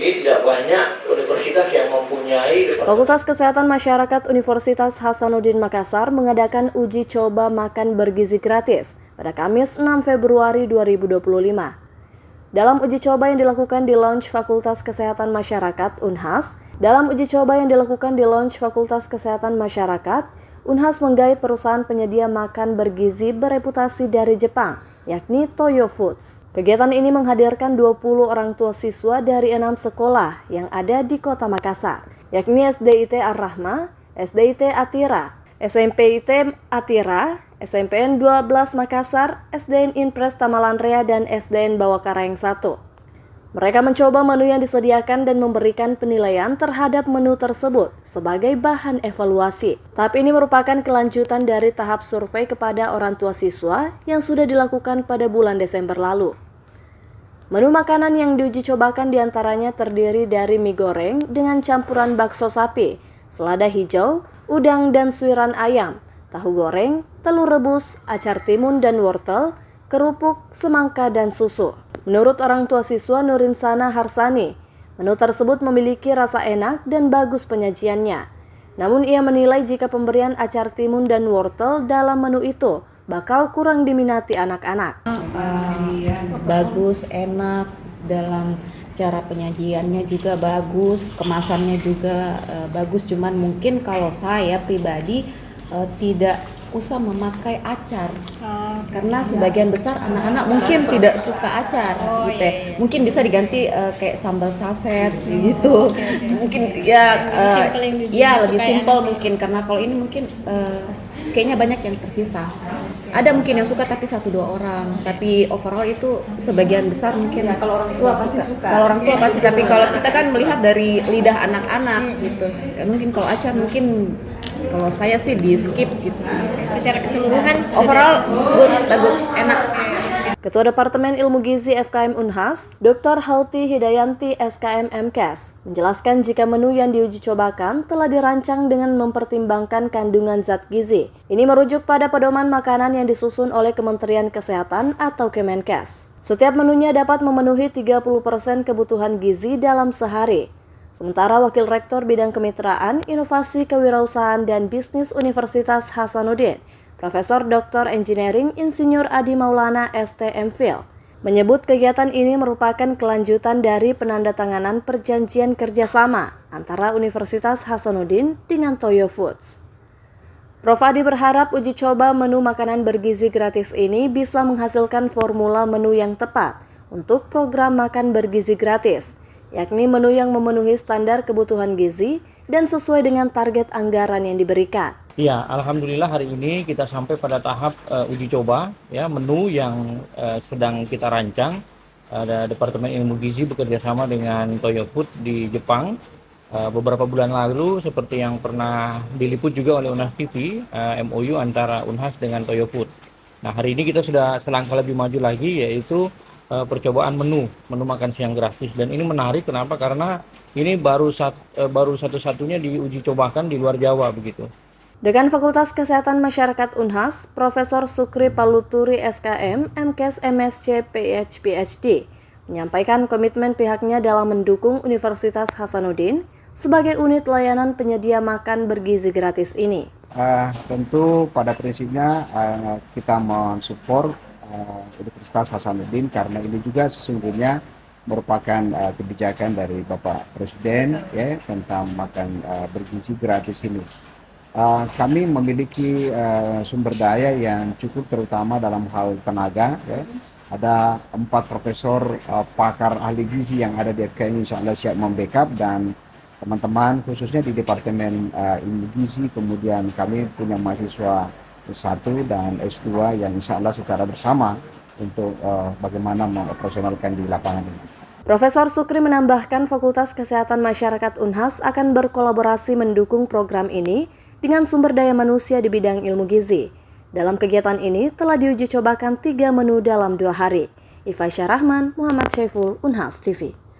Jadi tidak banyak universitas yang mempunyai Fakultas Kesehatan Masyarakat Universitas Hasanuddin Makassar mengadakan uji coba makan bergizi gratis pada Kamis 6 Februari 2025. Dalam uji coba yang dilakukan di Lounge Fakultas Kesehatan Masyarakat Unhas, Unhas menggait perusahaan penyedia makan bergizi bereputasi dari Jepang, yakni Toyo Foods. Kegiatan ini menghadirkan 20 orang tua siswa dari 6 sekolah yang ada di Kota Makassar, yakni SDIT Ar-Rahma, SDIT Atira, SMPIT Atira, SMPN 12 Makassar, SDN Inpres Tamalan Rea, dan SDN Bawakaraeng 1. Mereka mencoba menu yang disediakan dan memberikan penilaian terhadap menu tersebut sebagai bahan evaluasi. Tahap ini merupakan kelanjutan dari tahap survei kepada orang tua siswa yang sudah dilakukan pada bulan Desember lalu. Menu makanan yang diuji cobakan diantaranya terdiri dari mie goreng dengan campuran bakso sapi, selada hijau, udang dan suiran ayam, tahu goreng, telur rebus, acar timun dan wortel, kerupuk, semangka, dan susu. Menurut orang tua siswa Nurinsana Harsani, menu tersebut memiliki rasa enak dan bagus penyajiannya. Namun ia menilai jika pemberian acar timun dan wortel dalam menu itu bakal kurang diminati anak-anak. Bagus, enak, dalam cara penyajiannya juga bagus, kemasannya juga bagus. Cuman mungkin kalau saya pribadi tidak usah memakai acar karena sebagian besar anak-anak mungkin tidak suka acar gitu ya. Mungkin bisa diganti kayak sambal saset gitu. Mungkin lebih simpel mungkin, karena kalau ini mungkin kayaknya banyak yang tersisa. Ada mungkin yang suka tapi 1-2 orang, tapi overall itu sebagian besar mungkin ya, kalau orang tua pasti suka. Kalau orang tua pasti, tapi kalau kita kan melihat dari lidah anak-anak gitu. Mungkin kalau acar mungkin kalau saya sih di skip gitu. Secara keseluruhan overall good, bagus, enak. Ketua Departemen Ilmu Gizi FKM Unhas, Dr. Halti Hidayanti SKM MKes, menjelaskan jika menu yang diuji cobakan telah dirancang dengan mempertimbangkan kandungan zat gizi. Ini merujuk pada pedoman makanan yang disusun oleh Kementerian Kesehatan atau Kemenkes. Setiap menunya dapat memenuhi 30% kebutuhan gizi dalam sehari. Sementara Wakil Rektor Bidang Kemitraan, Inovasi Kewirausahaan dan Bisnis Universitas Hasanuddin, Profesor Dr. Engineering Insinyur Adi Maulana STMPhil, menyebut kegiatan ini merupakan kelanjutan dari penandatanganan perjanjian kerjasama antara Universitas Hasanuddin dengan Toyo Foods. Prof. Adi berharap uji coba menu makanan bergizi gratis ini bisa menghasilkan formula menu yang tepat untuk program makan bergizi gratis, yakni menu yang memenuhi standar kebutuhan gizi dan sesuai dengan target anggaran yang diberikan. Ya, alhamdulillah hari ini kita sampai pada tahap uji coba ya, menu yang sedang kita rancang. Ada Departemen Ilmu Gizi bekerja sama dengan Toyo Food di Jepang. Beberapa bulan lalu seperti yang pernah diliput juga oleh Unas TV, MOU antara Unhas dengan Toyo Food. Nah, hari ini kita sudah selangkah lebih maju lagi, yaitu percobaan menu makan siang gratis. Dan ini menarik, kenapa? Karena ini baru satu-satunya diuji cobakan di luar Jawa begitu. Dekan Fakultas Kesehatan Masyarakat Unhas, Profesor Sukri Paluturi SKM, MKes MSc PhD, menyampaikan komitmen pihaknya dalam mendukung Universitas Hasanuddin sebagai unit layanan penyedia makan bergizi gratis ini. Tentu pada prinsipnya kita mensupport Universitas Hasanuddin karena ini juga sesungguhnya merupakan kebijakan dari Bapak Presiden ya, tentang makan bergizi gratis ini. Kami memiliki sumber daya yang cukup, terutama dalam hal tenaga ya. Ada 4 profesor pakar ahli gizi yang ada di FKM, insya Allah siap membackup, dan teman-teman khususnya di Departemen Ilmu Gizi, kemudian kami punya mahasiswa S1 dan S2 yang insya Allah secara bersama untuk bagaimana mengoperasionalkan di lapangan ini. Profesor Sukri menambahkan Fakultas Kesehatan Masyarakat Unhas akan berkolaborasi mendukung program ini dengan sumber daya manusia di bidang ilmu gizi. Dalam kegiatan ini telah diuji cobakan 3 menu dalam 2 hari. Iva Syarahman, Muhammad Syaiful, Unhas TV.